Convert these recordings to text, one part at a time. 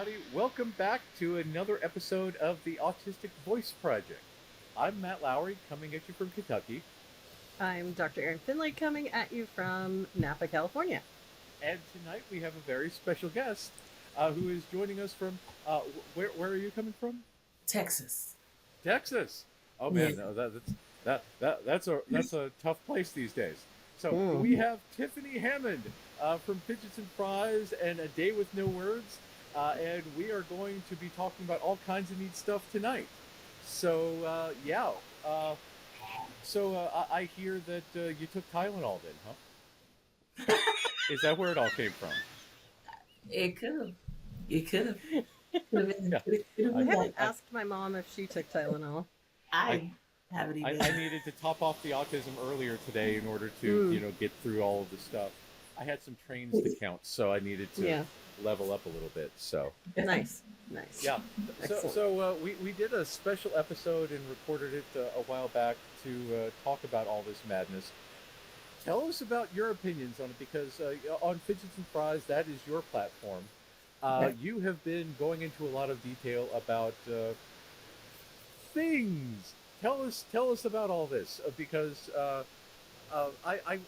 everybody. Welcome back to another episode of the Autistic Voice Project. I'm Matt Lowry, coming at you from Kentucky, I'm Dr. Erin Finley coming at you from Napa, California. and tonight we have a very special guest who is joining us from. Where are you coming from? Texas. Texas. Oh Yeah. man, no, that's a tough place these days. So we Mm. have Tiffany Hammond from Fidgets and Fries and A Day with No Words, and we are going to be talking about all kinds of neat stuff tonight. So yeah, I hear that you took Tylenol then, huh? Is that where it all came from? It could have. It could have. Could have been. Yeah, Could have I been I, haven't that. I, asked my mom if she took Tylenol. I, I haven't even. I needed to top off the autism earlier today in order to, Mm. get through all of the stuff. I had some trains to count, so I needed to Yeah, level up a little bit. So, nice, nice. yeah. Excellent. We did a special episode and recorded it a while back to talk about all this madness. Tell us about your opinions on it because on Fidgets and Fries, that is your platform. Okay. You have been going into a lot of detail about things. Tell us about all this because I,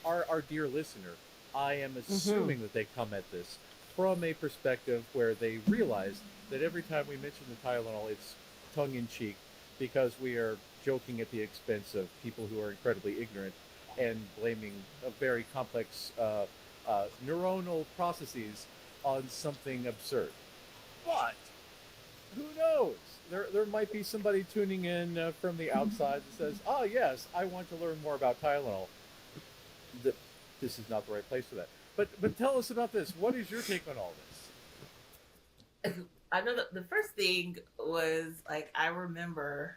our dear listener, I am Mm-hmm. assuming that they come at this from a perspective where they realize that every time we mention the Tylenol, it's tongue in cheek because we are joking at the expense of people who are incredibly ignorant and blaming a very complex neuronal processes on something absurd. But who knows? There might be somebody tuning in from the outside that says, "Oh yes, I want to learn more about Tylenol." The, this is not the right place for that. But tell us about this. What is your take on all this? I know the first thing was like I remember.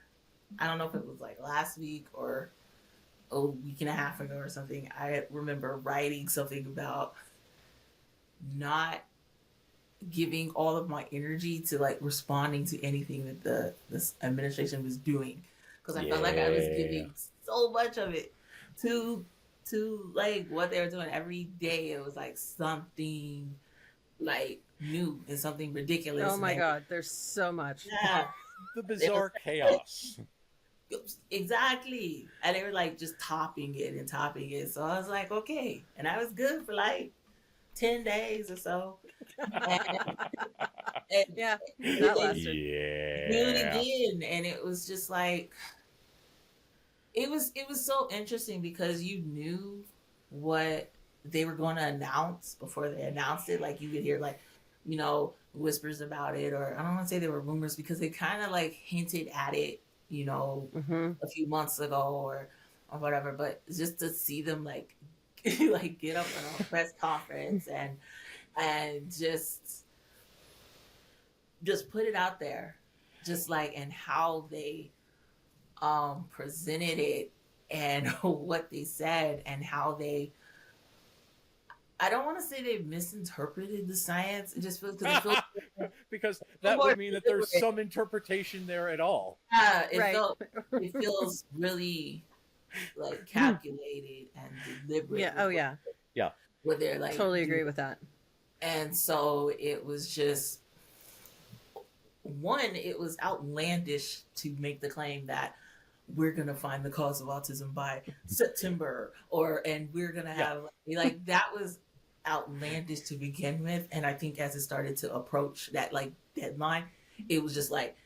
I don't know if it was like last week or a week and a half ago or something. I remember writing something about not giving all of my energy to like responding to anything that this administration was doing because I felt like I was Yeah. giving so much of it to like what they were doing every day. It was like something like new and something ridiculous, Oh and my they God, there's so much. yeah, The it was bizarre chaos. exactly, and they were like just topping it and topping it. So I was like, okay, and I was good for like 10 days or so, and, and Yeah, that then lasted. do it Yeah. again, and it was just like it was so interesting because you knew what they were going to announce before they announced it. Like you could hear like whispers about it, or I don't want to say they were rumors because they kind of like hinted at it, Mm-hmm. a few months ago or whatever. But just to see them like like get up on a press conference and just put it out there, just like and how they presented it and what they said and how they I don't want to say they misinterpreted the science. It just feels because it feels Because so that more would mean that there's deliberate. some interpretation there at all. Yeah, Right. it feels really like calculated and deliberate Yeah. with Oh yeah. Yeah. what they're like Totally doing. agree with that. And so it was just one, it was outlandish to make the claim that we're gonna find the cause of autism by September, or and we're gonna Yeah. have like that was outlandish to begin with. And I think as it started to approach that like deadline, it was just like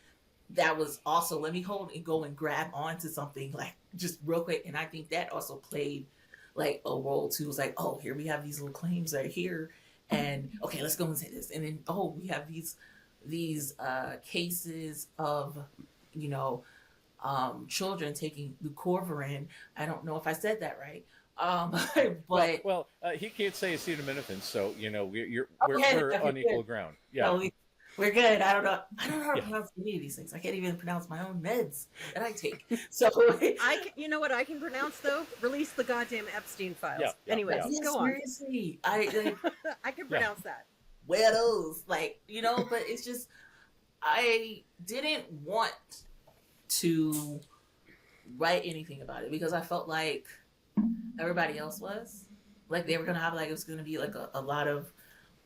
that was also let me hold and go and grab onto something like just real quick. And I think that also played like a role too. It was like, oh, here we have these little claims right here, and okay, let's go and say this, and then oh, we have these cases of you know children taking Leucovorin. I don't know if I said that right. Well, But he can't say acetaminophen, so okay, we're okay, on good. equal ground. Yeah. No, we're good. I don't know. I don't know how to Yeah. pronounce any of these things. I can't even pronounce my own meds that I take. So You know what I can pronounce though? Release the goddamn Epstein Yeah. files. Yeah. Anyways, Yeah. yeah, go on. seriously, I like I can Yeah. pronounce that. where those like but it's just I didn't want to write anything about it because I felt like everybody else was like they were gonna have like it was gonna be like a lot of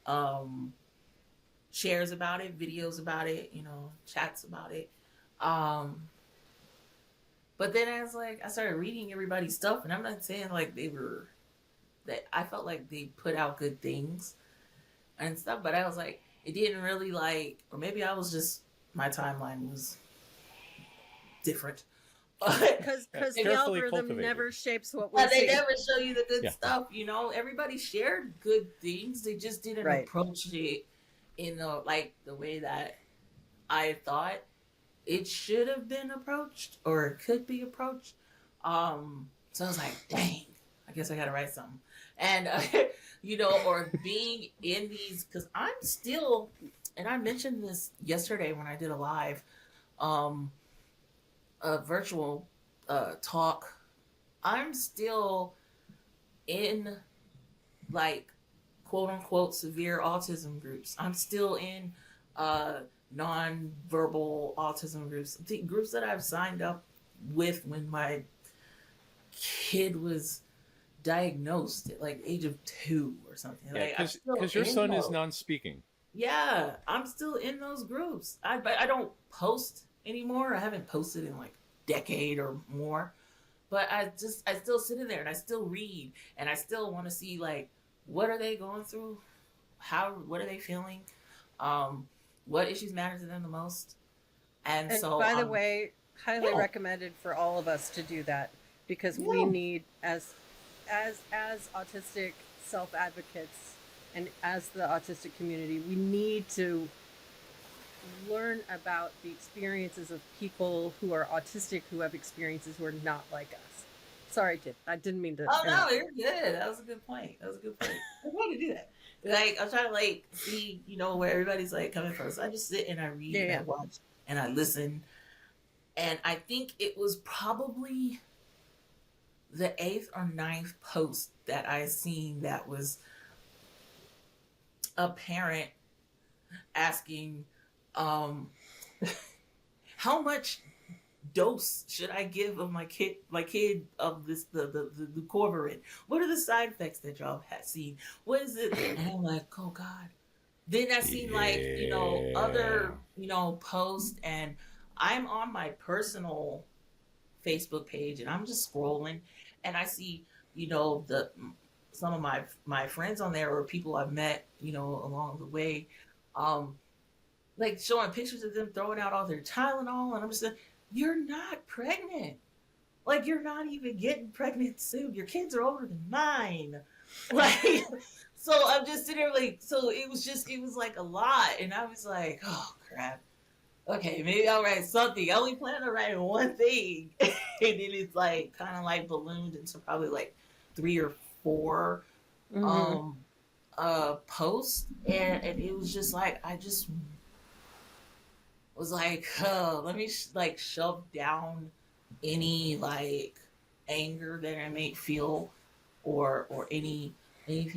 um shares about it, videos about it, chats about it. Um, but then as like I started reading everybody's stuff, and I'm not saying like that I felt like they put out good things and stuff, but I was like, it didn't really like, or maybe I was just, my timeline was different. But Because the Carefully algorithm cultivated. never shapes what we they see. never show you the good Yeah. stuff, Everybody shared good things. They just didn't Right. approach it in the way that I thought it should have been approached or it could be approached. So I was like, dang, I guess I gotta write something. And or being in these, because I'm still, and I mentioned this yesterday when I did a live, a virtual talk. I'm still in like quote unquote severe autism groups. I'm still in non-verbal autism groups, the groups that I've signed up with when my kid was diagnosed at like age of 2 or something. Yeah, Like, I'm still because your in son is those. non-speaking. Yeah, I'm still in those groups. But I don't post anymore. I haven't posted in like decade or more. But I still sit in there and I still read and I still want to see like what are they going through, what are they feeling, what issues matter to them the most, and And so by the way, highly yeah. recommended for all of us to do that, because we Yeah. need, as autistic self advocates and as the autistic community, we need to learn about the experiences of people who are autistic who have experiences who are not like us. Sorry, I didn't mean to. Oh no, interrupt. you're good. That was a good point. I want to do that. Like I'm trying to like see, where everybody's like coming from. So I just sit and I read and I watch and I listen. And I think it was probably the 8th or 9th post that I seen that was a parent asking, how much dose should I give of my kid of this the Corvarin? What are the side effects that y'all have seen? What is it? And I'm like, oh God. Then I seen other posts, and I'm on my personal Facebook page and I'm just scrolling and I see some of my friends on there or people I've met along the way, like showing pictures of them throwing out all their Tylenol, and I'm just like, you're not pregnant. Like, you're not even getting pregnant soon. Your kids are older than mine. Like, so I'm just sitting there like, so it was like a lot. And I was like, oh crap. Okay, maybe I'll write something. I only plan on writing one thing. And then it's like kind of like ballooned into probably like 3 or 4 posts. And it was just like, I just was like, let me like shove down any like anger that I may feel or anything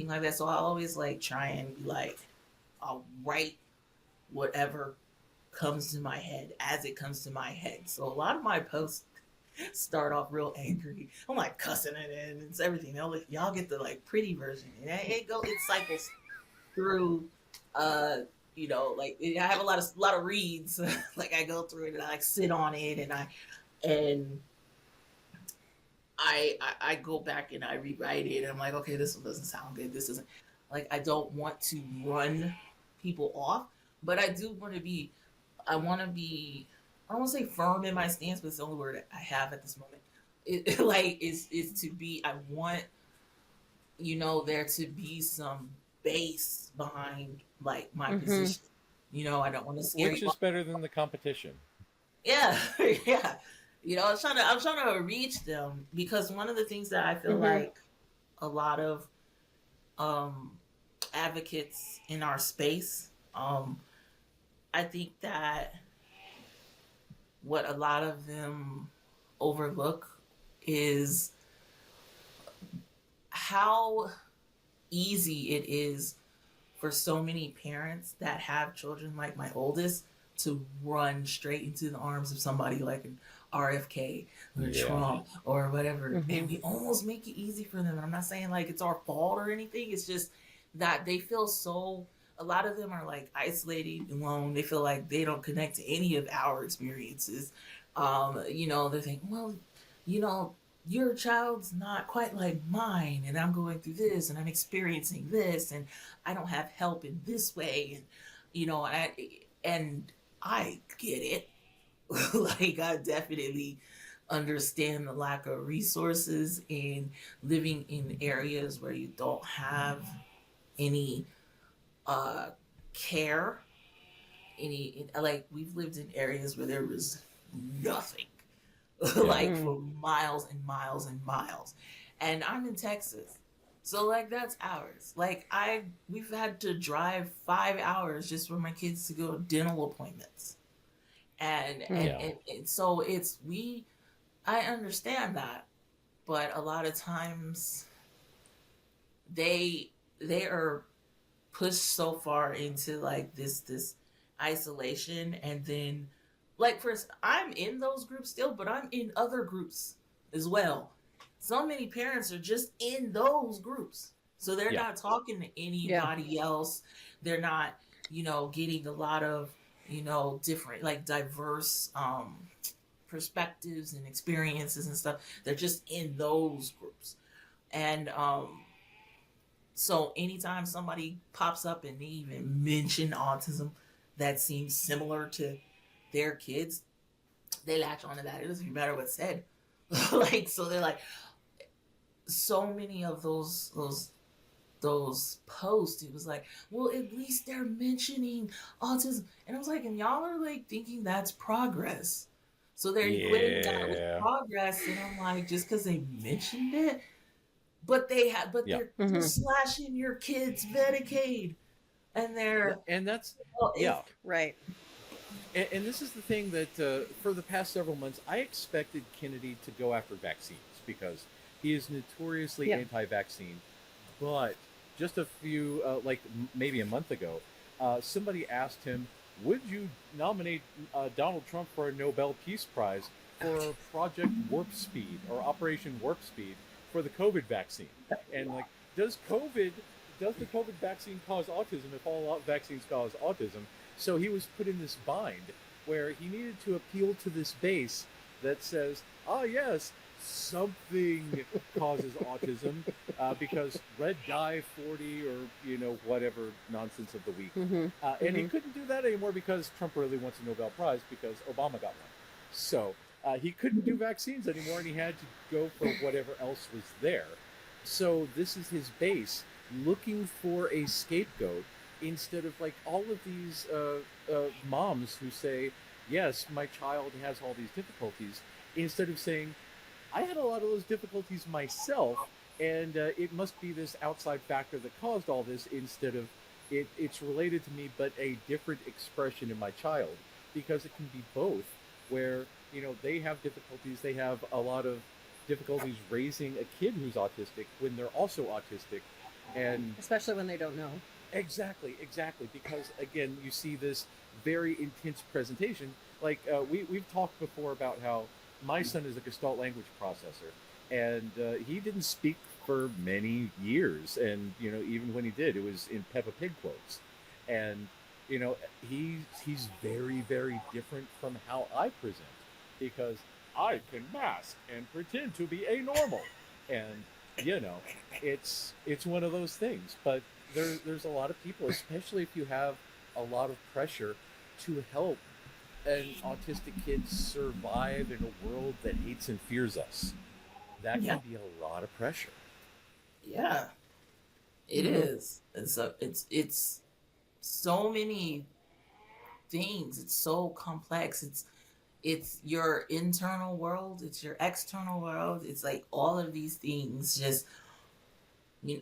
like that. So I always like try and be like, I'll write whatever comes to my head as it comes to my head. So a lot of my posts start off real angry. I'm like cussing it in and it's everything. Y'all get the like pretty version. And it cycles through like I have a lot of reads. Like I go through it and I like sit on it and I go back and I rewrite it and I'm like, okay, this one doesn't sound good. This isn't, like, I don't want to run people off, but I do want to be, I don't want to say firm in my stance, but it's the only word I have at this moment. It like is to be, I want, there to be some base behind like my position. I don't want to scare Which is better than the competition. Yeah, yeah. I'm trying to reach them, because one of the things that I feel like a lot of advocates in our space, I think that what a lot of them overlook is how easy it is for so many parents that have children like my oldest to run straight into the arms of somebody like an RFK or Trump or whatever. And we almost make it easy for them. And I'm not saying like it's our fault or anything. It's just that they feel so, a lot of them are like isolated, alone. They feel like they don't connect to any of our experiences. They're thinking, well, you know, your child's not quite like mine, and I'm going through this, and I'm experiencing this, and I don't have help in this way, and you know, and I get it. Like I definitely understand the lack of resources in living in areas where you don't have any uh care, any like we've lived in areas where there was nothing Yeah. like for miles and miles and miles. And I'm in Texas. So like that's ours. Like I we've had to drive 5 hours just for my kids to go to dental appointments. And and, Mm. Yeah. and, and so it's we I understand that, but a lot of times they they are pushed so far into like this isolation, and then like first I'm in those groups still, but I'm in other groups as well. So many parents are just in those groups, so they're Yeah. not talking to Yeah. anybody else. They're not, getting a lot of, different, like diverse perspectives and experiences and stuff. They're just in those groups. And so anytime somebody pops up and they even mention autism that seems similar to their kids, they latch onto that. It doesn't even matter what's said. Like so they're like so many of those posts, it was like, well, at least they're mentioning autism. And I was like, and y'all are like thinking that's progress. So they're equating that with Yeah. progress. And I'm like, just because they mentioned it, but Yeah. they're Hmm. slashing your kids' Medicaid, and they're And that's, well, yeah. Right. And this is the thing that for the past several months, I expected Kennedy to go after vaccines because he is notoriously Yeah. anti-vaccine. But just a few, maybe a month ago, somebody asked him, "Would you nominate Donald Trump for a Nobel Peace Prize for Project Warp Speed or Operation Warp Speed for the COVID vaccine?" And like, does COVID, does the COVID vaccine cause autism? If all vaccines cause autism, so he was put in this bind where he needed to appeal to this base that says, "Ah, yes, something causes autism because red dye 40 or whatever nonsense of the week." Hmm. And he Hmm. couldn't do that anymore because Trump really wants a Nobel Prize because Obama got one. So he couldn't do vaccines anymore, and he had to go for whatever else was there. So this is his base looking for a scapegoat instead of like all of these moms who say, "Yes, my child has all these difficulties," instead of saying, "I had a lot of those difficulties myself, and it must be this outside factor that caused all this," instead of it's related to me, but a different expression in my child, because it can be both, where they have difficulties, they have a lot of difficulties raising a kid who's autistic when they're also autistic, and Especially when they don't know. exactly, because again, you see this very intense presentation. Like we've talked before about how my son is a Gestalt language processor, and he didn't speak for many years, and even when he did, it was in Peppa Pig quotes, and he's very very different from how I present because I can mask and pretend to be a normal, and you know it's one of those things, but there's a lot of people, especially if you have a lot of pressure to help an autistic kid survive in a world that hates and fears us. That yeah, can be a lot of pressure. yeah, it Hmm. is. And so it's so many things. It's so complex. It's your internal world, it's your external world. It's like all of these things just you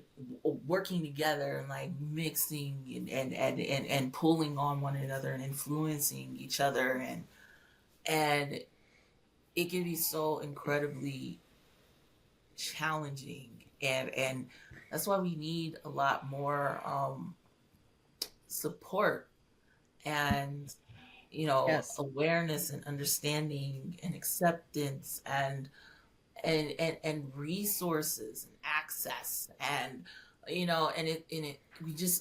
working together and like mixing and pulling on one another and influencing each other, and it can be so incredibly challenging, and that's why we need a lot more support and Yes. awareness and understanding and acceptance and resources and access, and and it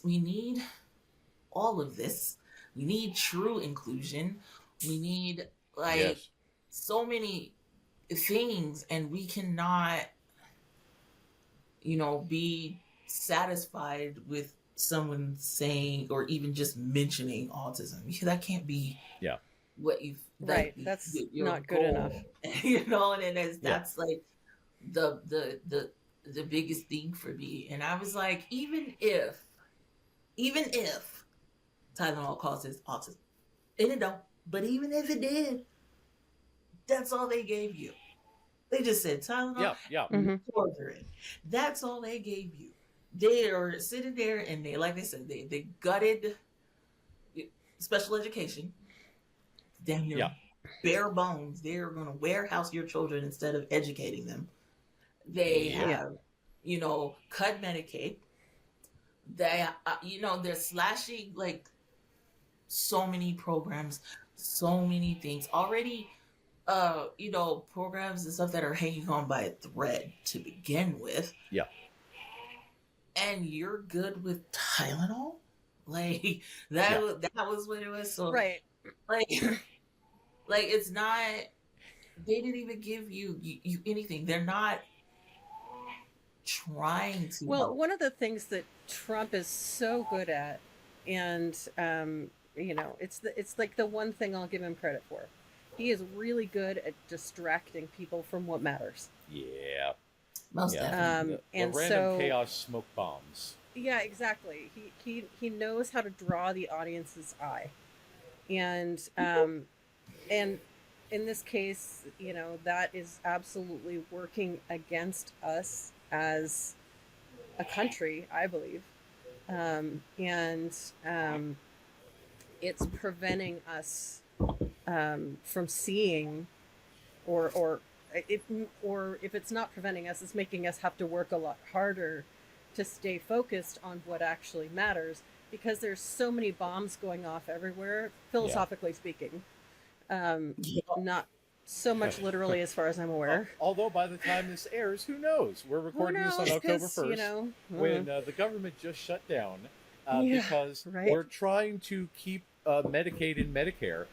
we need all of this. We need true inclusion. We need like Yes. so many things, and we cannot, be satisfied with someone saying or even just mentioning autism. That can't be Yeah. what you've Right. like That's your not good enough. goal. And then Yeah. that's like the biggest thing for me. And I was like, even if Tylenol causes autism, and it don't, but even if it did, that's all they gave you. They just said Tylenol Yeah. and Hmm. Corcoran. That's all they gave you. They are sitting there and they, like they said, they gutted special education. Damn near Yeah. bare bones. They're going to warehouse your children instead of educating them. They Yep. Yeah. have, cut Medicaid. They, they're slashing like so many programs, so many things already. Programs and stuff that are hanging on by a thread to begin with. Yeah. And you're good with Tylenol? Like that Yeah. that was what it was. So Right. like like it's not, they didn't even give you anything. They're not trying to Well, help. one of the things that Trump is so good at, and it's like the one thing I'll give him credit for. He is really good at distracting people from what matters. Yeah. Most Yeah. definitely. The And random so, chaos smoke bombs. yeah, exactly. He knows how to draw the audience's eye, and in this case, that is absolutely working against us as a country, I believe, and it's preventing us from seeing, or if it's not preventing us, it's making us have to work a lot harder to stay focused on what actually matters, because there's so many bombs going off everywhere, philosophically speaking. Yeah. Not so much literally, as far as I'm aware. Although by the time this airs, who knows? We're Who recording this on knows? October 'Cause, 1st, when the government just shut down Yeah, because right. we're trying to keep Medicaid and Medicare,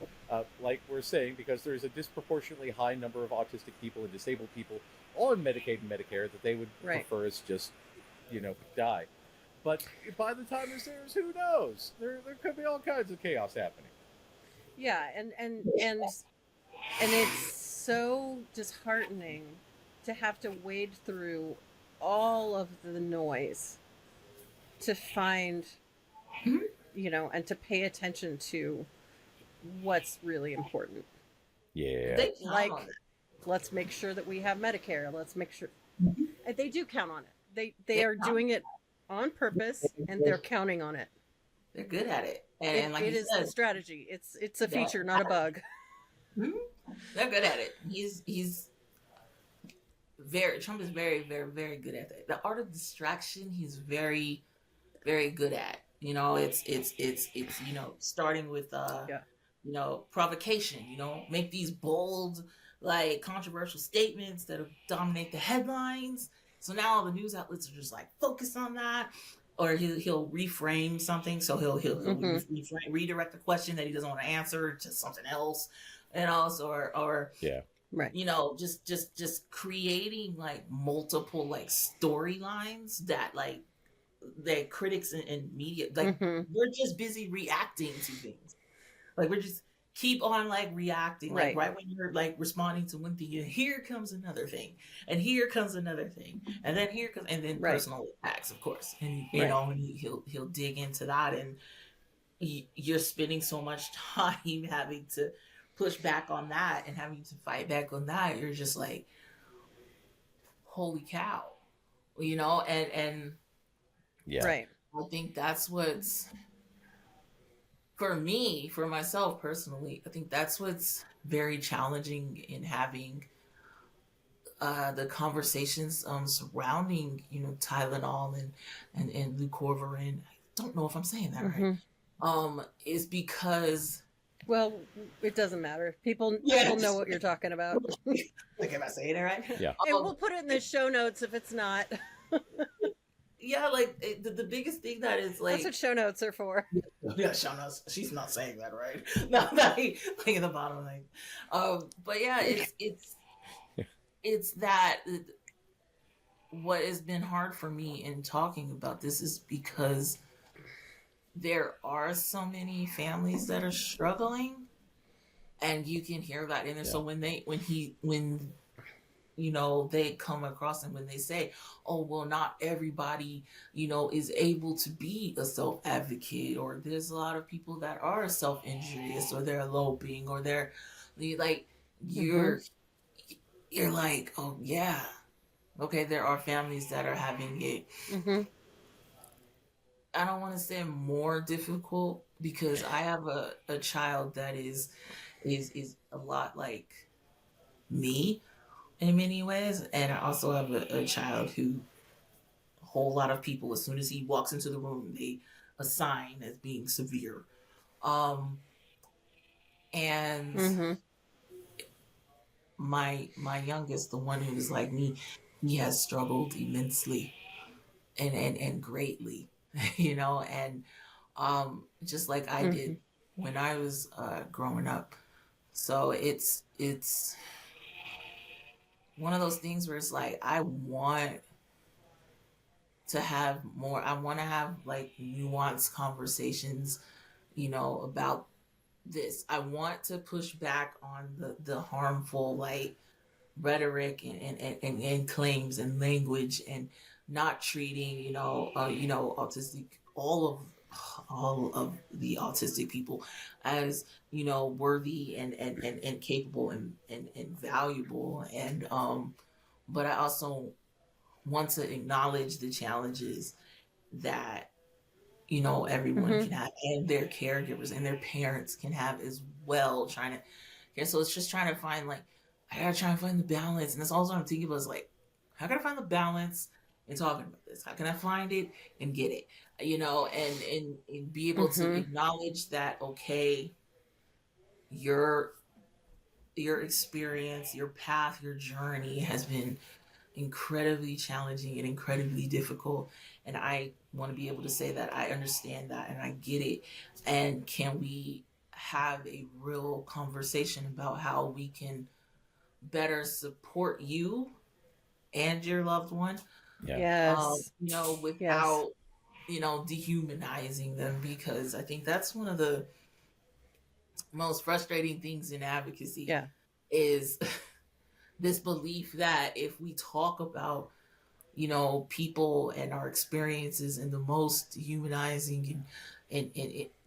like we're saying, because there's a disproportionately high number of autistic people and disabled people on Medicaid and Medicare that they would Right. prefer as just, die. But by the time this airs, who knows? There could be all kinds of chaos happening. Yeah, and it's so disheartening to have to wade through all of the noise to find, and to pay attention to what's really important. Yeah. They count Like, on it. let's make sure that we have Medicare. Let's make sure. Mhm. They do count on it. They They are count. doing it on purpose, and they're counting on it. They're good at it. And like It you is said, the strategy. It's a that feature, not a bug. Mhm. They're good at it. He's very, Trump is very, very, very good at that. The art of distraction, he's very, very good at. It's starting with Yeah. provocation. Make these bold, like controversial statements that'll dominate the headlines. So now all the news outlets are just like focus on that. Or he'll reframe something, so he'll redirect a question that he doesn't want to answer to something else, or Yeah. Right. just creating like multiple like storylines that like the critics and media, like we're just busy reacting to things, like we're just keep on like reacting, like Right. right when you're like responding to one thing, here comes another thing, and here comes another thing, and then here comes, and then Right. personal attacks, of course, and Right. and he'll dig into that, and you're spending so much time having to push back on that and having to fight back on that. You're just like, holy cow, and Yeah. Right. I think that's what's, for myself personally, I think that's what's very challenging in having the conversations surrounding, Tylenol and Leucovorin. I don't know if I'm saying that right. Is because, Well, it doesn't matter. People Yes. know what you're talking about. like, am I saying it right? Yeah. And we'll put it in the show notes if it's not. Yeah, like the biggest thing that is like, That's what show notes are for. Yeah, she's not saying that right. No, like in the bottom, like, but yeah, it's that what has been hard for me in talking about this is because there are so many families that are struggling, and you can hear that in there. Yeah. So when they come across and when they say, oh, well, not everybody, is able to be a self advocate, or there's a lot of people that are self injurious, or they're eloping, or they're like, Mm-hmm. you're like, oh, yeah, okay, there are families that are having it. Mm-hmm. I don't want to say more difficult because I have a child that is a lot like me in many ways, and I also have a child who a whole lot of people, as soon as he walks into the room, they assign as being severe. Um, and Mm-hmm. my youngest, the one who is like me, he has struggled immensely and greatly, and just like I Mm-hmm. did when I was growing up. So it's one of those things where it's like I want to have more. I want to have like nuanced conversations, about this. I want to push back on the harmful like rhetoric and claims and language, and not treating autistic all of the autistic people as worthy and capable and valuable, and but I also want to acknowledge the challenges that everyone Mm-hmm. can have, and their caregivers and their parents can have as well, trying to. Yeah, so it's just trying to find like I gotta try and find the balance, and that's also what I'm thinking about is like, how can I find the balance in talking about this? How can I find it and get it? And be able to Mm-hmm. acknowledge that, okay, your your experience, your path, your journey has been incredibly challenging and incredibly difficult. And I want to be able to say that I understand that and I get it. And can we have a real conversation about how we can better support you and your loved one, Yeah. Yes. Yes. without, dehumanizing them? Because I think that's one of the most frustrating things in advocacy Yeah. is this belief that if we talk about people and our experiences in the most humanizing and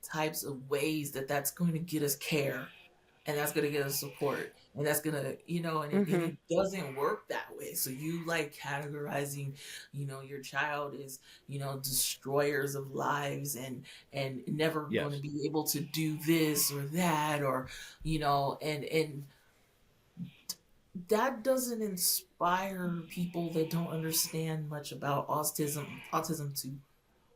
types of ways, that's going to get us care, and that's going to get us support, and that's going to and Mm-hmm. it doesn't work that way. So you like categorizing your child as destroyers of lives, and never going to Yes. be able to do this or that, or and that doesn't inspire people that don't understand much about autism to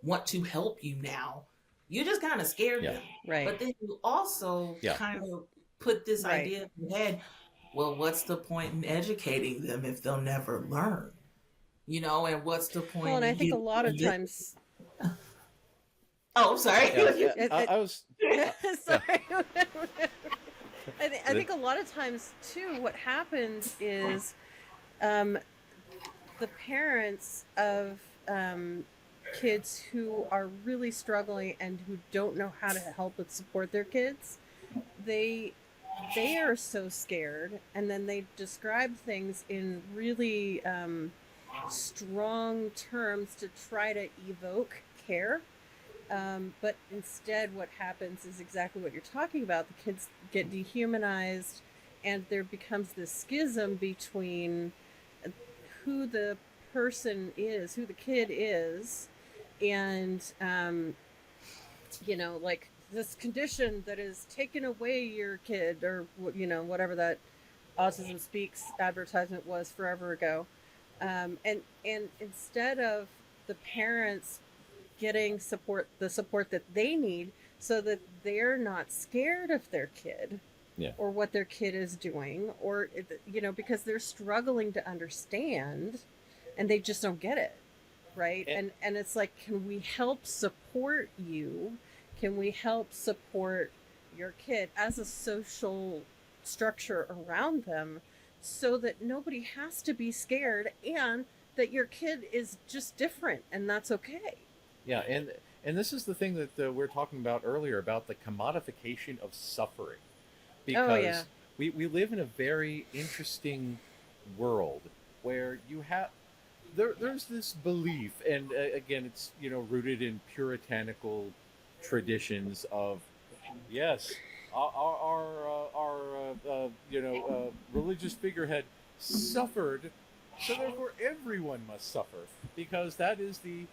want to help you now. You just kind of scared Yeah. them. Right. But then you also Yeah. kind of put this Right. idea in your head, well, what's the point in educating them if they'll never learn? And what's the Well, point and I in think a getting lot of this? times, Oh, I'm sorry. Yeah. it, I was. Yeah. sorry. I think a lot of times too, what happens is um, the parents of kids who are really struggling and who don't know how to help and support their kids, they they are so scared, and then they describe things in really strong terms to try to evoke care. But instead, what happens is exactly what you're talking about. The kids get dehumanized, and there becomes this schism between who the person is, who the kid is, and like this condition that is taking away your kid, or whatever that Autism Speaks advertisement was forever ago. And instead of the parents getting the support that they need, so that they're not scared of their kid Yeah. or what their kid is doing, or because they're struggling to understand and they just don't get it, right? And, And it's like, can we help support you can we help support your kid as a social structure around them so that nobody has to be scared and that your kid is just different and that's okay. Yeah, and this is the thing that we are talking about earlier about the commodification of suffering, Oh yeah. because we live in a very interesting world where you have there's this belief, and again, it's rooted in puritanical traditions of yes, our religious figurehead suffered, so therefore everyone must suffer because that is the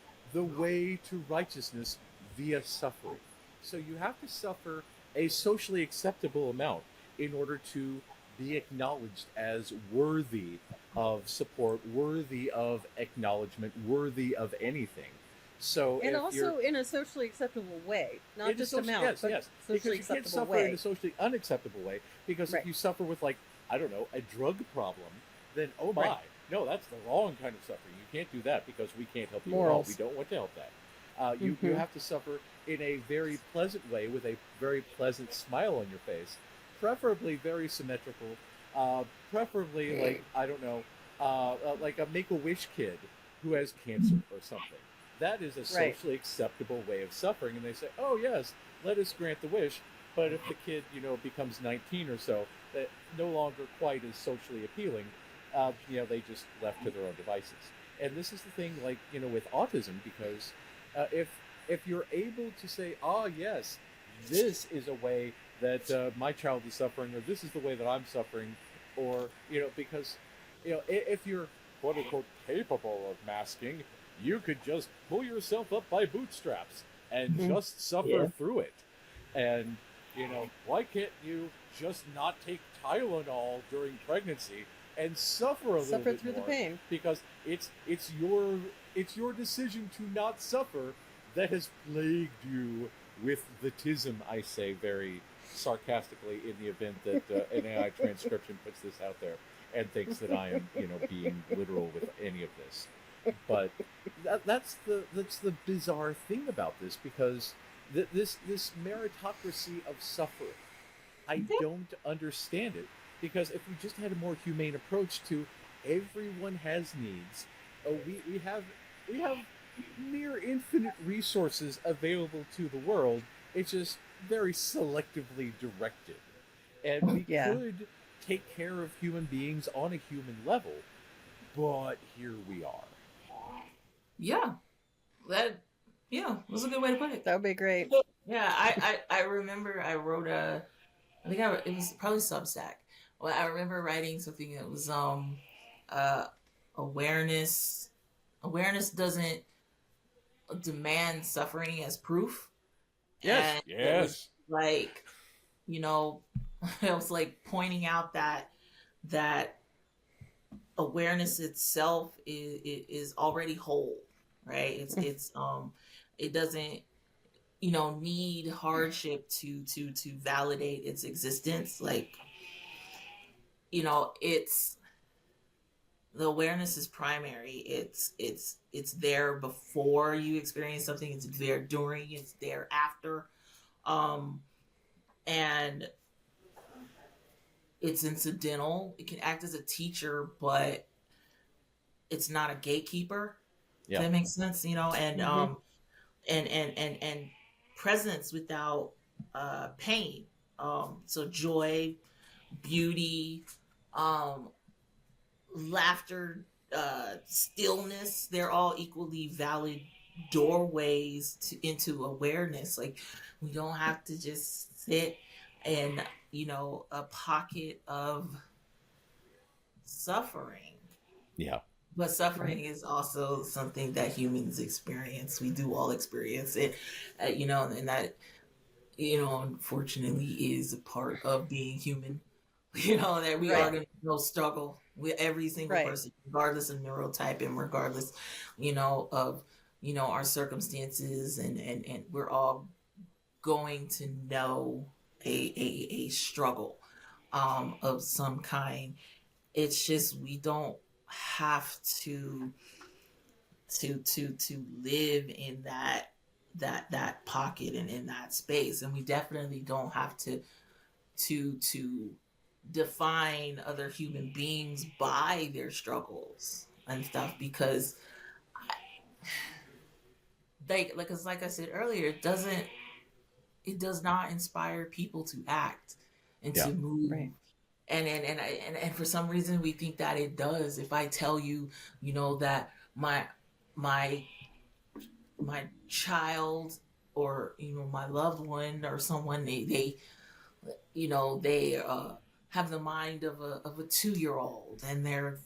way to righteousness via suffering. So you have to suffer a socially acceptable amount in order to be acknowledged as worthy of support, worthy of acknowledgement, worthy of anything. So And if you're also in a socially acceptable way, not just amount, yes, but yes, socially because you can't acceptable suffer in way. a socially unacceptable way. Because if Right. you suffer with, like, I don't know, a drug problem, then oh Right. my, no, that's the wrong kind of suffering. You can't do that because we can't help you at all. We Morals. don't want to help that. You Mhm. have to suffer in a very pleasant way with a very pleasant smile on your face, preferably very symmetrical, preferably like I don't know, like a Make a Wish kid who has cancer or something. That is a Right. socially acceptable way of suffering, and they say, "Oh yes, let us grant the wish." But if the kid, becomes 19 or so, that no longer quite as socially appealing, they just left to their own devices. And this is the thing, like with autism, because if you're able to say, "Ah, yes, this is a way that my child is suffering," or "This is the way that I'm suffering," or because if you're quote unquote capable of masking, you could just pull yourself up by bootstraps and Mhm. just suffer Yeah. through it. And why can't you just not take Tylenol during pregnancy and suffer a little Suffer bit through the more? pain. Because it's your decision to not suffer that has plagued you with the tism. I say very sarcastically in the event that an AI transcription puts this out there and thinks that I am being literal with any of this. But that's the bizarre thing about this, because this meritocracy of suffering, I don't understand it. Because if we just had a more humane approach to everyone has needs, we have near infinite resources available to the world. It's just very selectively directed, and we Yeah. could take care of human beings on a human level, but here we are. Yeah, that yeah was a good way to put it. That would be great. Yeah, I remember I wrote it was probably Substack. Well, I remember writing something that was uh awareness awareness doesn't demand suffering as proof, Yes, and it was yes, like, you know, it was like pointing out that awareness itself is already whole, right? It doesn't, need hardship to validate its existence. Like, it's the awareness is primary. It's there before you experience something. It's there during. It's there after. Um, and it's incidental. It can act as a teacher, but it's not a gatekeeper. If yeah, that makes sense, and Hmm. and presence without pain. So joy, beauty, um, laughter, stillness, they're all equally valid doorways into awareness. Like, we don't have to just sit in, a pocket of suffering. yeah, But suffering Right. is also something that humans experience. We do all experience it, and that, unfortunately is a part of being human. That we are Right. going to struggle with every single Right. person, regardless of neurotype and regardless, of, our circumstances. And we're all going to know a struggle of some kind. It's just we don't have to live in that that pocket and in that space, and we definitely don't have to define other human beings by their struggles and stuff, because they like I said earlier, it does not inspire people to act and Yeah. to move. Right. And for some reason we think that it does. If I tell you, that my my child, or my loved one, or someone, they have the mind of a 2-year-old, and they're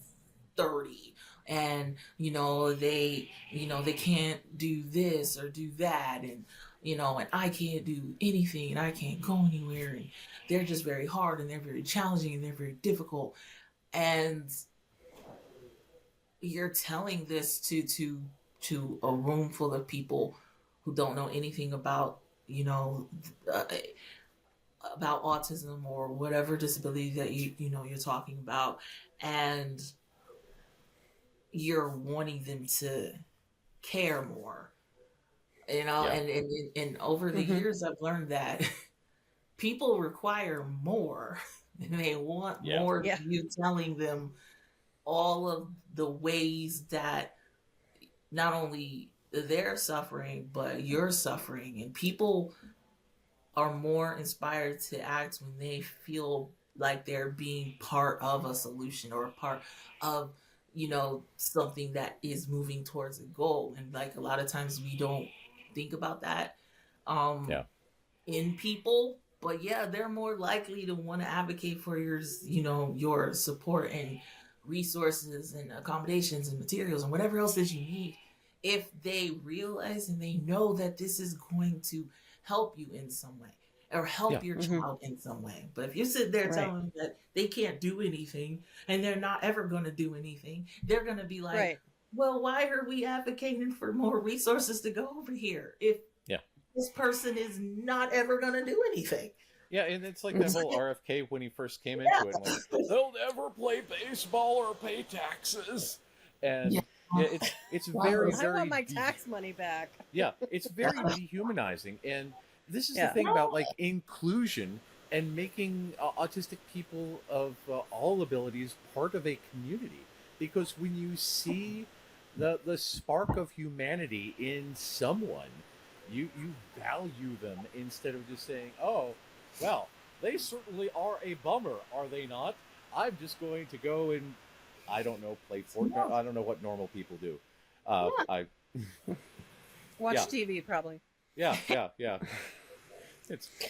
30, and they can't do this or do that, and I can't do anything, and I can't go anywhere, and they're just very hard, and they're very challenging, and they're very difficult, and you're telling this to a room full of people who don't know anything about uh, about autism or whatever disability that you're talking about, and you're wanting them to care more, Yeah. and over the Mm-hmm. years I've learned that people require more, and they want Yeah. more Yeah. than you telling them all of the ways that not only they're suffering but you're suffering, and people are more inspired to act when they feel like they're being part of a solution, or a part of something that is moving towards a goal. And like a lot of times we don't think about that um Yeah. in people, but yeah, they're more likely to want to advocate for your support and resources and accommodations and materials and whatever else that you need, if they realize and they know that this is going to help you in some way, or Yeah. help your Mm-hmm. child in some way. But if you sit there Right. telling them that they can't do anything, and they're not ever going to do anything, they're going to be like, Right. well, why are we advocating for more resources to go over here if Yeah. this person is not ever going to do anything? Yeah, and it's like that whole RFK when he first came into it, like they'll never play baseball or pay taxes, Yeah. and it's Wow. very I very want my tax money back. yeah, it's very dehumanizing, and this is the Yeah. thing about like inclusion and making autistic people of all abilities part of a community, because when you see the spark of humanity in someone, you value them instead of just saying, oh, well, they certainly are a bummer, are they not? I'm just going to go and, I don't know, play Fortnite. I don't know what normal people do. I Watch Yeah. TV, probably. yeah.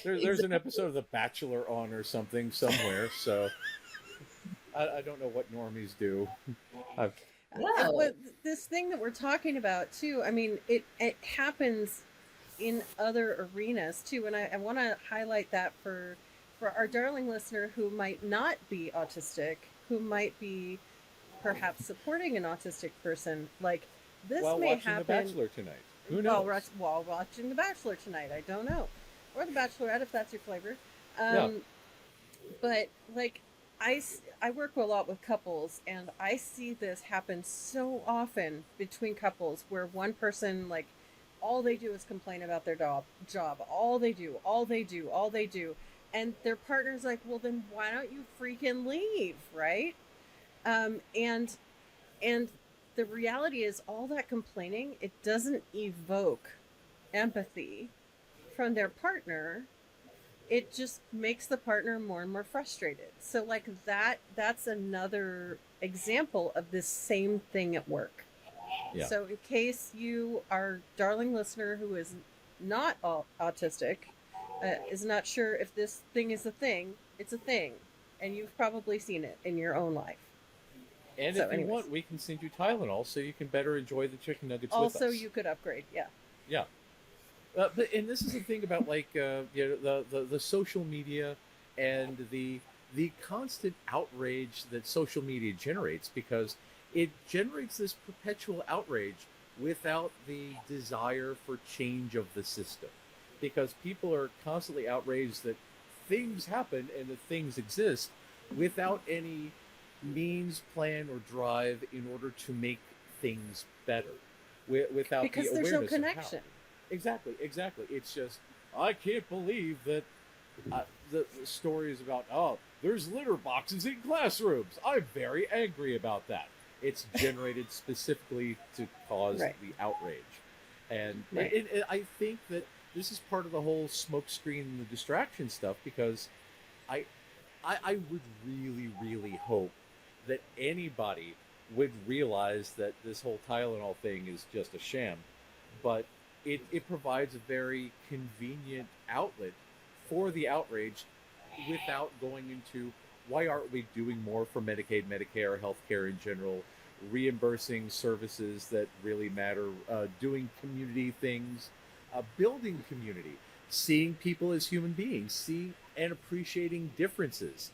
There's an episode of The Bachelor on or something somewhere, so I don't know what normies do. I've, Yeah. This thing that we're talking about too, I mean, it happens in other arenas too, and I want to highlight that for our darling listener who might not be autistic, who might be perhaps supporting an autistic person. Like this while may watching happen The Bachelor tonight. Who knows? while watching The Bachelor tonight. I don't know, or The Bachelorette if that's your flavor. Yeah. But like I work a lot with couples, and I see this happen so often between couples where one person, like, all they do is complain about their job. All they do, and their partner's like, well, then why don't you freaking leave, right? And the reality is, all that complaining, it doesn't evoke empathy from their partner. It just makes the partner more and more frustrated. So like that's another example of this same thing at work. Yeah. So in case you, our darling listener who is not autistic, is not sure if this thing is a thing, it's a thing. And you've probably seen it in your own life. And So if you anyways. want, we can send you Tylenol so you can better enjoy the chicken nuggets Also, with us. you could upgrade, yeah. Yeah. And this is the thing about like the social media and the constant outrage that social media generates, because it generates this perpetual outrage without the desire for change of the system, because people are constantly outraged that things happen and that things exist without any means, plan, or drive in order to make things better, without Because the there's awareness no of how. connection. Exactly. It's just, I can't believe that the stories about, oh, there's litter boxes in classrooms. I'm very angry about that. It's generated specifically to cause Right. the outrage. And Right. I think that this is part of the whole smokescreen and the distraction stuff, because I, I would really hope that anybody would realize that this whole Tylenol thing is just a sham, but it provides a very convenient outlet for the outrage without going into why aren't we doing more for Medicaid, Medicare, healthcare in general, reimbursing services that really matter, doing community things, building community, seeing people as human beings, see and appreciating differences,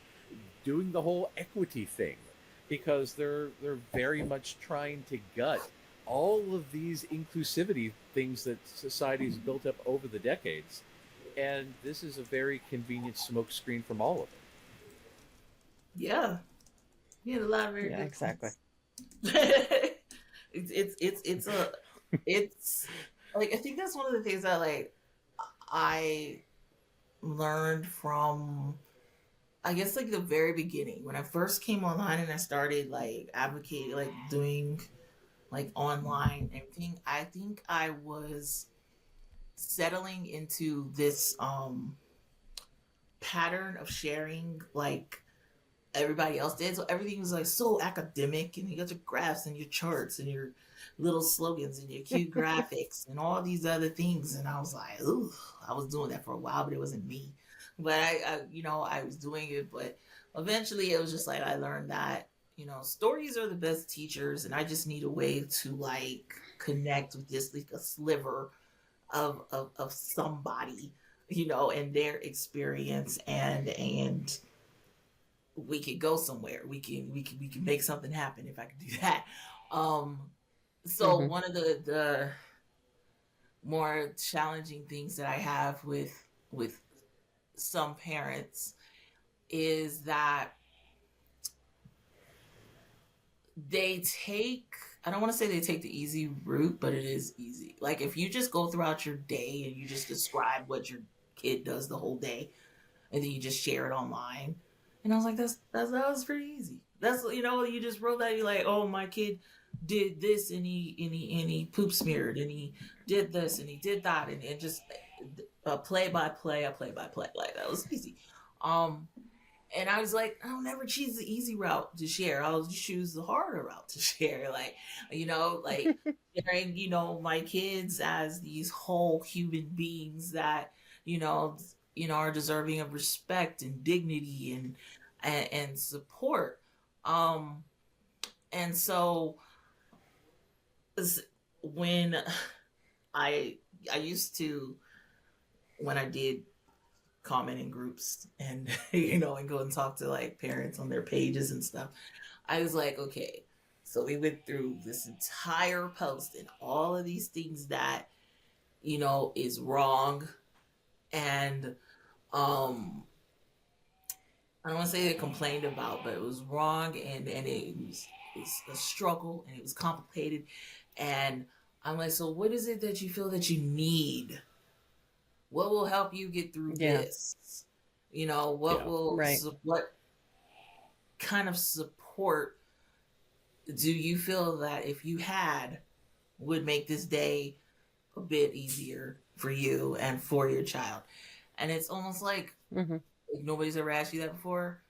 doing the whole equity thing, because they're very much trying to gut all of these inclusivity things that society's built up over the decades, and this is a very convenient smokescreen from all of it. Yeah, you had a lot of very Yeah, good exactly. points. It's a it's like I think that's one of the things that like I learned from I guess like the very beginning when I first came online and I started like advocating like doing like online everything. I think I was settling into this pattern of sharing like everybody else did. So everything was like so academic, and you got your graphs and your charts and your little slogans and your cute graphics and all these other things. And I was like, ooh, I was doing that for a while, but it wasn't me. But I was doing it, but eventually it was just like I learned that stories are the best teachers, and I just need a way to like connect with just like a sliver of somebody, and their experience, and we could go somewhere. We can make something happen if I could do that. Um, so Hmm. one of the more challenging things that I have with some parents is that they take I don't want to say they take the easy route, but it is easy. Like if you just go throughout your day and you just describe what your kid does the whole day, and then you just share it online. And I was like, that was pretty easy. That's you just wrote that, you're like, oh, my kid did this, and he poop smeared, and he did this and he did that, and just a play by play, like that was easy. Um, and I was like, I'll never choose the easy route to share. I'll choose the harder route to share. Like sharing, my kids as these whole human beings that, you know, are deserving of respect and dignity and support. Um, and so when I I used to when I did comment in groups and and go and talk to like parents on their pages and stuff, I was like, okay, so we went through this entire post and all of these things that is wrong, and um I don't want to say they complained about, but it was wrong, and it was a struggle, and it was complicated. And I'm like, so what is it that you feel that you need? What will help you get through Yeah. this? What Yeah. will Right. what kind of support do you feel that if you had would make this day a bit easier for you and for your child? And it's almost like Hmm. nobody's ever asked you that before.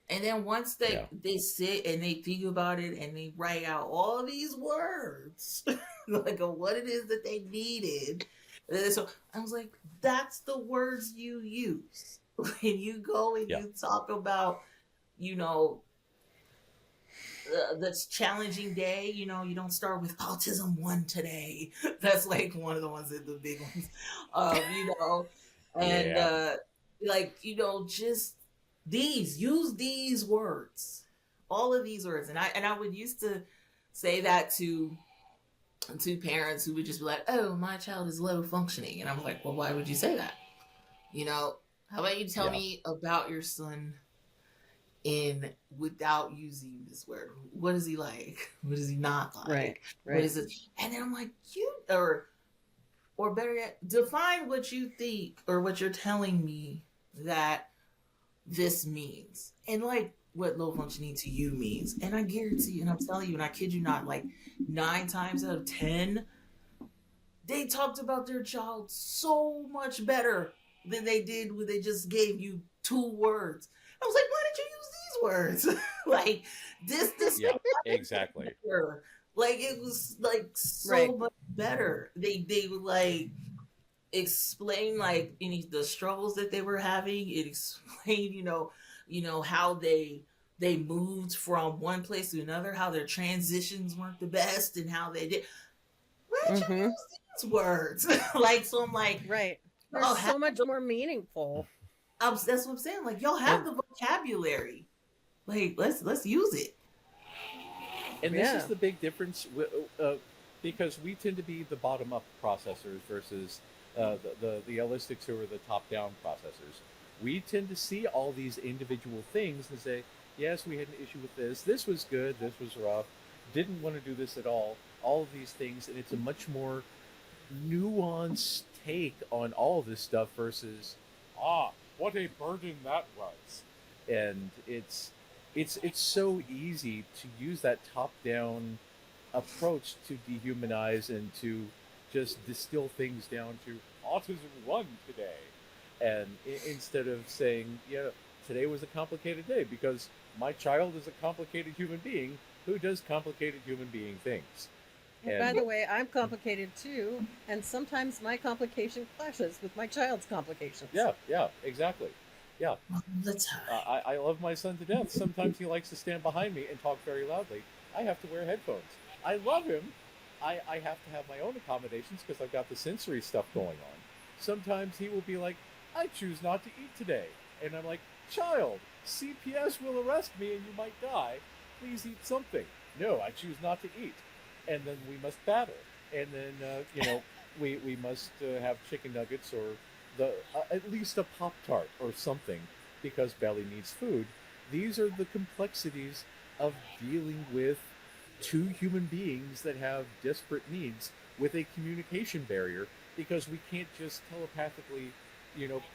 And then once Yeah. they sit and they think about it and they write out all these words, like of what it is that they needed. And so I was like, that's the words you use when you go and Yeah. you talk about, you know, this challenging day. You don't start with autism one today. That's like one of the ones that the big ones, and Yeah. like just use these words, all of these words, and I would used to say that to parents who would just be like, oh, my child is low functioning, and I'm like, well, why would you say that? How about you tell Yeah. me about your son in without using this word. What is he like? What is he not Right. like? What Right. is it? And then I'm like, you or or better yet, define what you think or what you're telling me that this means, and like what low functioning to you means. And I guarantee you, and I'm telling you, and I kid you not, like 9 times out of 10, they talked about their child so much better than they did when they just gave you 2 words. I was like, why did you use these words? Like this Yeah, exactly. better. Like it was like so Right. much better. They would like explain like any the struggles that they were having. It explained, how they moved from one place to another, how their transitions weren't the best, and how they did. Where'd you Mm-hmm. use these words? Like, so I'm like, Right. They're y'all so have much more meaningful. that's what I'm saying. Like, y'all have And the vocabulary. Like, let's use it. and this is Yeah. the big difference because we tend to be the bottom up processors versus the Allistics who are the top down processors. We tend to see all these individual things and say, yes, we had an issue with this. This was good. This was rough. Didn't want to do this at all. All of these things, and it's a much more nuanced take on all of this stuff versus what a burden that was. And it's so easy to use that top down approach to dehumanize and to just distill things down to autism won today, and instead of saying, yeah, today was a complicated day because my child is a complicated human being who does complicated human being things. And by the And way, I'm complicated too, and sometimes my complication clashes with my child's complications. yeah, yeah, exactly. Yeah, All the time. I love my son to death. Sometimes he likes to stand behind me and talk very loudly. I have to wear headphones. I love him. I have to have my own accommodations because I've got the sensory stuff going on. Sometimes he will be like, I choose not to eat today. And I'm like, child, CPS will arrest me and you might die. Please eat something. No, I choose not to eat. And then we must battle. And then, we must have chicken nuggets or at least a Pop-Tart or something because Belly needs food. These are the complexities of dealing with two human beings that have disparate needs with a communication barrier because we can't just telepathically,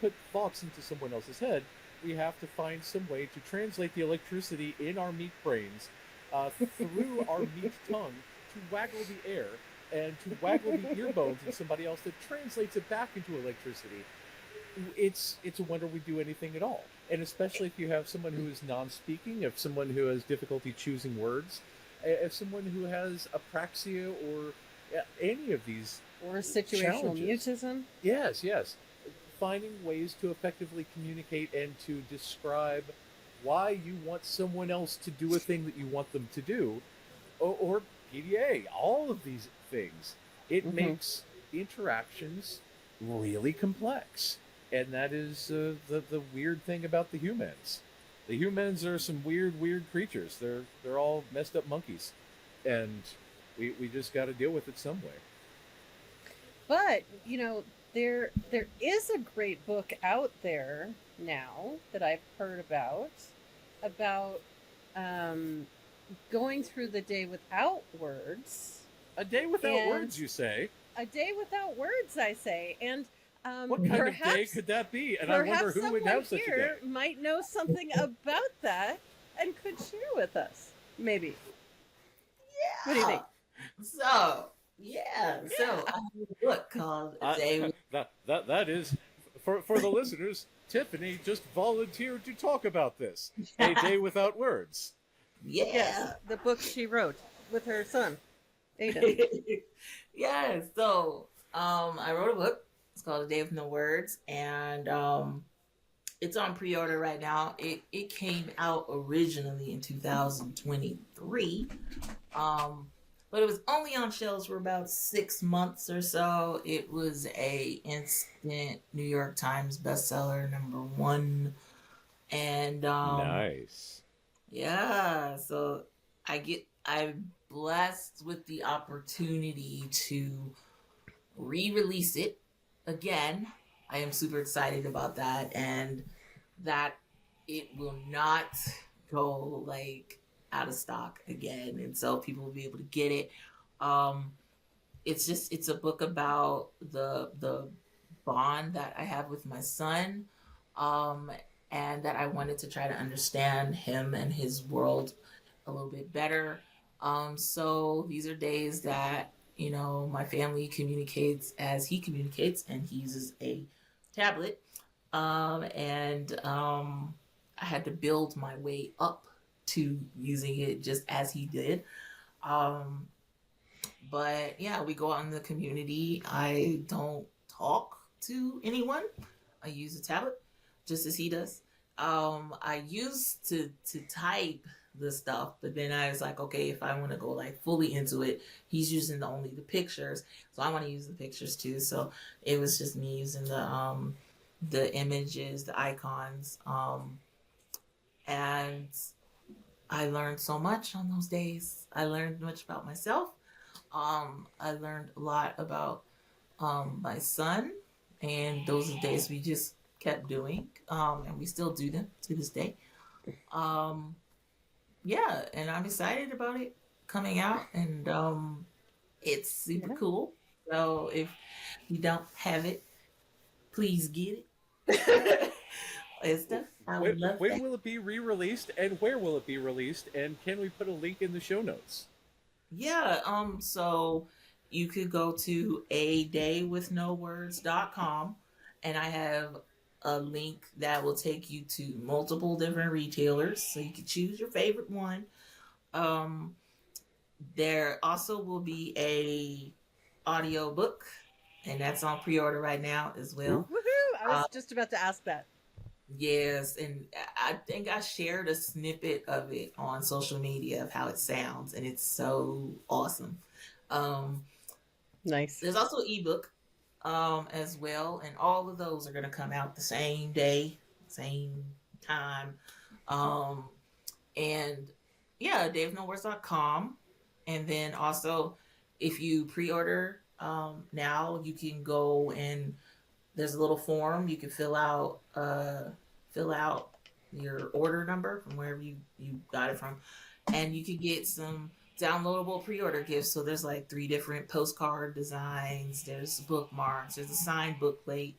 put thoughts into someone else's head. We have to find some way to translate the electricity in our meat brains through our meat tongue to waggle the air and to waggle the ear bones in somebody else that translates it back into electricity. It's a wonder we do anything at all. And especially if you have someone who is non-speaking, if someone who has difficulty choosing words, if someone who has apraxia or any of these Or situational challenges. mutism. Yes. Finding ways to effectively communicate and to describe why you want someone else to do a thing that you want them to do, or PDA, all of these things. It Mm-hmm. makes interactions really complex. And that is the weird thing about the humans. The humans are some weird creatures. They're all messed up monkeys, and we just got to deal with it some way. But there is a great book out there now that I've heard about going through the day without words. A day without And words, you say? a day without words, I say, and What kind of day perhaps could that be? And I wonder perhaps who would someone have such a day. here might know something about that and could share with us. Maybe. What do you think? So, yeah. So, I have a book called Day. That is for the listeners. Tiffany just volunteered to talk about this. A day without words. Yeah. Yes, the book she wrote with her son, Aiden. Yeah. So, I wrote a book. It's called A Day with No Words, and it's on pre-order right now. It came out originally in 2023, but it was only on shelves for about 6 months or so. It was a instant New York Times bestseller, #1, and Nice. yeah. So I'm blessed with the opportunity to re-release it again. I am super excited about that, and that it will not go like out of stock again, and so people will be able to get it. it's a book about the bond that I have with my son, um, and that I wanted to try to understand him and his world a little bit better. So these are days that, you know, my family communicates as he communicates, and he uses a tablet. And I had to build my way up to using it just as he did. Um, but yeah, we go out in the community. I don't talk to anyone. I use a tablet just as he does. I used to type the stuff, but then I was like, okay, if I want to go like fully into it, he's using only the pictures, so I want to use the pictures too. So it was just me using the images, the icons, and I learned so much on those days. I learned much about myself. I learned a lot about my son, and those are days we just kept doing, and we still do them to this day. Um, yeah, and I'm excited about it coming out, and it's super Yeah. cool. So if you don't have it, please get it. Esther, I would love When that. will it be re-released, and where will it be released, and can we put a link in the show notes? Yeah, so you could go to adaywithnowords.com, and I have a link that will take you to multiple different retailers, so you can choose your favorite one. Um, there also will be a audio book, and that's on pre-order right now as well. Woohoo! I Uh, was just about to ask that. yes, and I think I shared a snippet of it on social media of how it sounds, and it's so awesome. Um, Nice. there's also ebook as well, and all of those are going to come out the same day, same time. Um, and yeah, davenorwords.com. And then also, if you pre-order now, you can go and there's a little form you can fill out your order number from wherever you got it from, and you can get some downloadable pre-order gifts. So there's like 3 different postcard designs, there's bookmarks, there's a signed bookplate,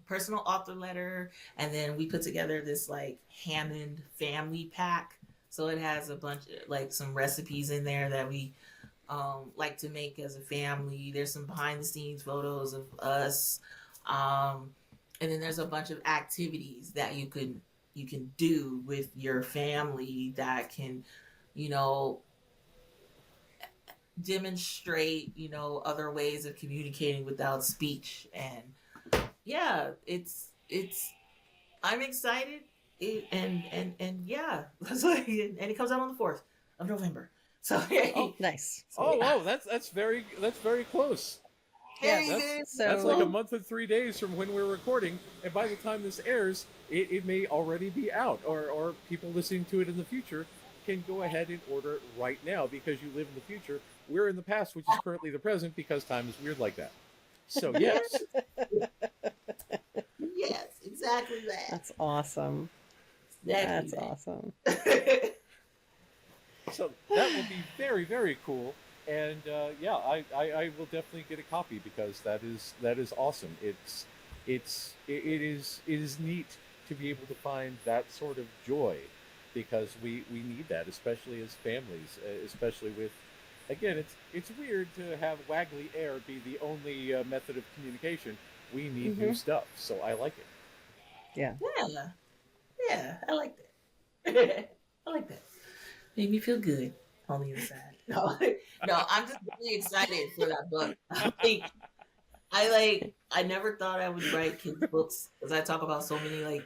personal author letter, and then we put together this like Hammond family pack. So it has a bunch of like some recipes in there that we like to make as a family. There's some behind the scenes photos of us, um, and then there's a bunch of activities that you can do with your family that can, you know, demonstrate, you know, other ways of communicating without speech. And yeah, it's I'm excited. And yeah, and it comes out on the 4th of November. So Oh, nice. so Oh, yeah. wow, that's very close. Very Yes. good. That's like a So month and 3 days from when we're recording, and by the time this airs, it may already be out, or people listening to it in the future can go ahead and order it right now because you live in the future. We're in the past, which is currently the present because time is weird like that. So yes, Yes, exactly that. that's awesome. Exactly That's awesome. that. so that will be very cool, and yeah, I will definitely get a copy because that is awesome. It is neat to be able to find that sort of joy because we need that, especially as families, especially with, again, it's weird to have waggly air be the only method of communication. We need new stuff, so I like it. Yeah. Yeah, yeah, I like that. I like that. Made me feel good on the inside. No, no, I'm just really excited for that book. I never thought I would write kids books because I talk about so many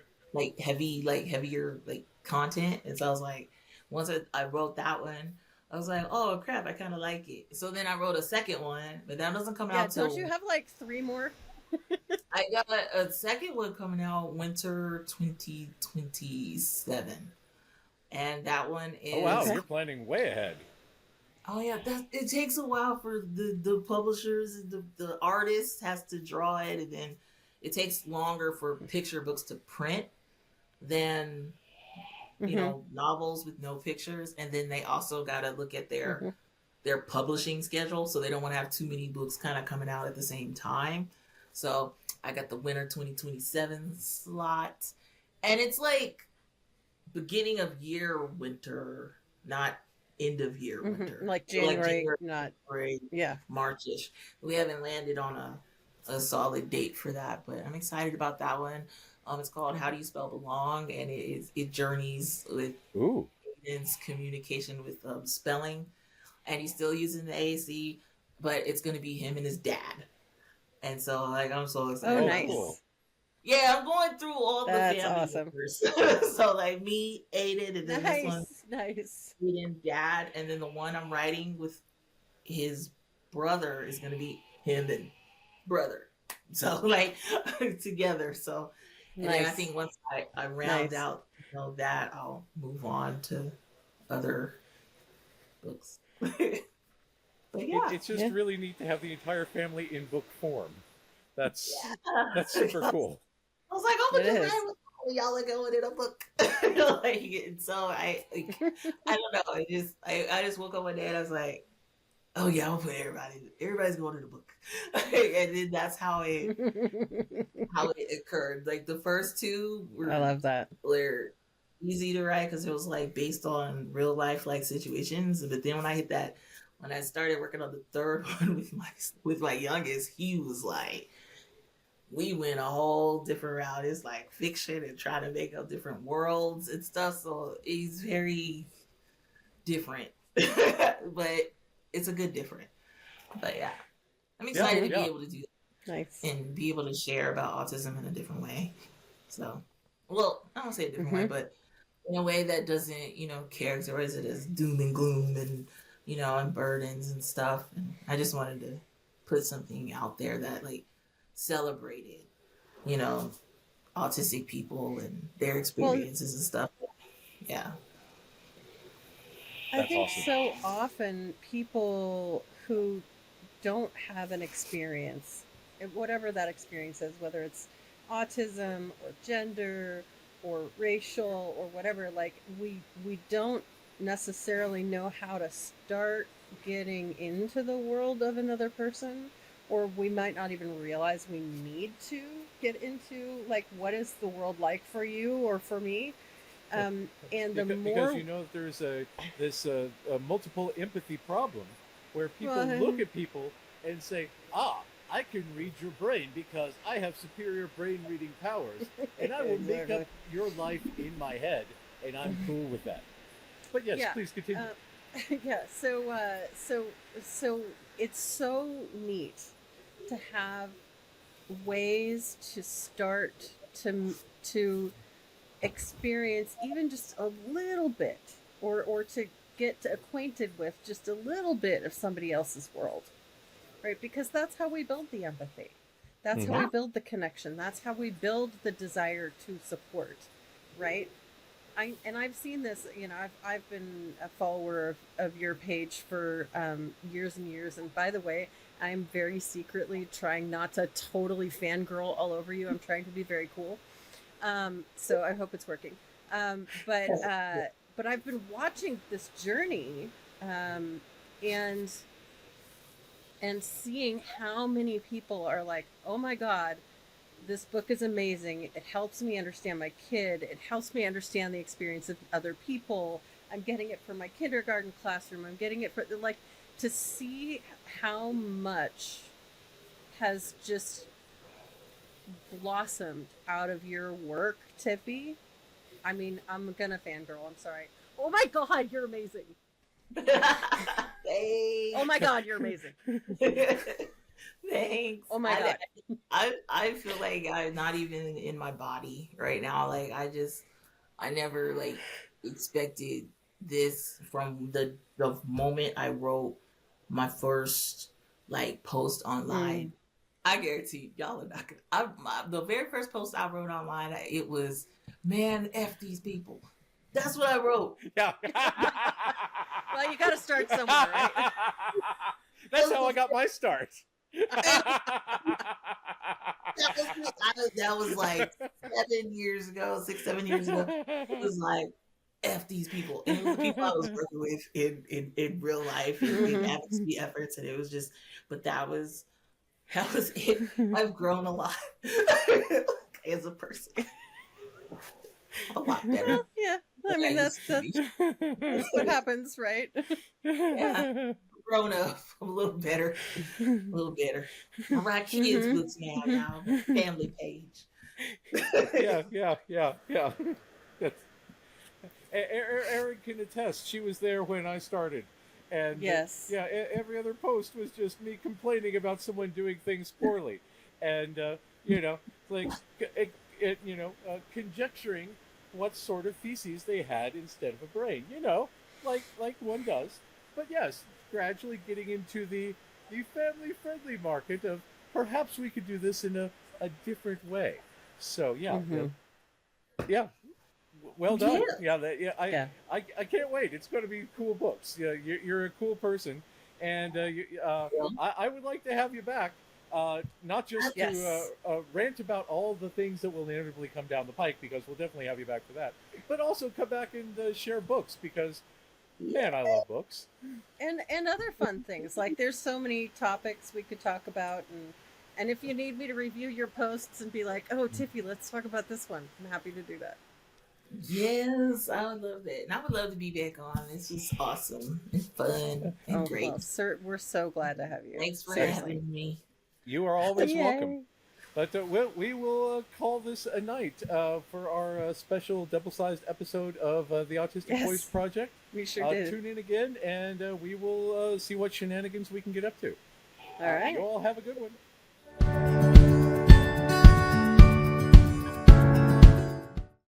heavier like content, and so I was like, once I wrote that one, I was like, oh crap, I kind of like it. So then I wrote a second one, but that doesn't come Yeah. out Don't till you have like 3 more? I got a second one coming out winter 2027, and that one Oh wow, is Okay. you're planning way ahead. oh yeah, that it takes a while for the publishers and the artist has to draw it, and then it takes longer for picture books to print than Mm-hmm. novels with no pictures, and then they also got to look at their Mm-hmm. their publishing schedule, so they don't want to have too many books kind of coming out at the same time. So I got the winter 2027 slot, and it's like beginning of year winter, not end of year winter. Like So January, January, not February, yeah. Marchish. We haven't landed on a solid date for that, but I'm excited about that one. It's called How Do You Spell Belong, and it journeys with Ooh. Aiden's communication with spelling, and he's still using the AAC, but it's going to be him and his dad. And so, like, I'm so excited. Oh, Oh, nice. cool. Yeah, I'm going through all the That's family awesome. members. So, like, me, Aiden, and then this one, Nice. Aiden, dad, and then the one I'm writing with his brother is going to be him and brother. So, like, together. So, and then I think once I round Nice. out, that, I'll move on to other books. But yeah, It's just Yeah. really neat to have the entire family in book form. That's yeah. that's super cool. I was like, oh my It god, is. y'all are going in a book. Like, and so I don't know. I just woke up one day and I was like, oh yeah, I'll put everybody's going in a book. And then that's how it occurred. Like the first two I love that. were easy to write because it was like based on real life like situations. But then when I started working on the third one with my youngest, he was like, we went a whole different route. It's like fiction and trying to make up different worlds and stuff. So he's very different, but it's a good different. But yeah, I'm excited to be able to do that Nice. and be able to share about autism in a different way. So, well, I don't say a different way, but in a way that doesn't, characterize it as doom and gloom and, and burdens and stuff. And I just wanted to put something out there that like celebrated, autistic people and their experiences and stuff. Yeah. I That's think awesome. so often people who don't have an experience, whatever that experience is, whether it's autism or gender or racial or whatever, like we don't necessarily know how to start getting into the world of another person, or we might not even realize we need to get into like what is the world like for you or for me. And the more Because there's this multiple empathy problem where people Well, look at people and say, I can read your brain because I have superior brain reading powers, and I will make up your life in my head, and I'm cool with that. But yes, Yeah, please continue. yeah, so it's so neat to have ways to start to experience even just a little bit, or to get acquainted with just a little bit of somebody else's world, right? Because that's how we build the empathy. That's how we build the connection. That's how we build the desire to support, right? I've seen this, I've been a follower of your page for years and years. And by the way, I'm very secretly trying not to totally fangirl all over you. I'm trying to be very cool. So I hope it's working. But I've been watching this journey, and seeing how many people are like, oh my God, this book is amazing. It helps me understand my kid. It helps me understand the experience of other people. I'm getting it for my kindergarten classroom. I'm getting it for, like, to see how much has just blossomed out of your work, Tiffy. I mean, I'm gonna fangirl. I'm sorry. Oh my God, you're amazing. Thanks. Oh my God, you're amazing. Thanks. Oh my God. I feel like I'm not even in my body right now. Like I never like expected this from the moment I wrote my first like post online. I guarantee y'all are not gonna. The very first post I wrote online, it was, man, F these people. That's what I wrote. Yeah. Well, you got to start somewhere, right? That's how I got my start. That was like 7 years ago, 6, 7 years ago. It was like, F these people. And it was the people I was working with in real life and in advocacy efforts. And it was just, but that was it. I've grown a lot as a person, a lot better Well, yeah. I than I mean, used to be. that's what happens, right? Yeah, grown up, I'm a little better, a little better. I write kids' Hmm. books now, y'all. Family page. Yeah, yeah, yeah, yeah. That's, Erin can attest. She was there when I started, and Yes. yeah, every other post was just me complaining about someone doing things poorly, and you know, like conjecturing what sort of feces they had instead of a brain. Like one does. But yes, gradually getting into the family friendly market of perhaps we could do this in a different way. So yeah, Hmm. yeah, well Yeah. done. Yeah, yeah. Yeah. I can't wait. It's going to be cool books. Yeah, you're a cool person, and I would like to have you back. Not just to Yes. rant about all the things that will inevitably come down the pike, because we'll definitely have you back for that. But also come back and share books, because Yeah. man, I love books. And other fun things. Like there's so many topics we could talk about, and if you need me to review your posts and be like, "Oh, Tiffy, let's talk about this one," I'm happy to do that. Yes, I would love that. And I would love to be back on. This was awesome and fun and Oh well, great. sir, we're so glad to have you. Thanks for Seriously. having me. You are always welcome. Yay. But we will call this a night for our special double-sized episode of the Autistic Voice Yes, Project. we sure did. Tune in again, and we will see what shenanigans we can get up to. All right. You all have a good one.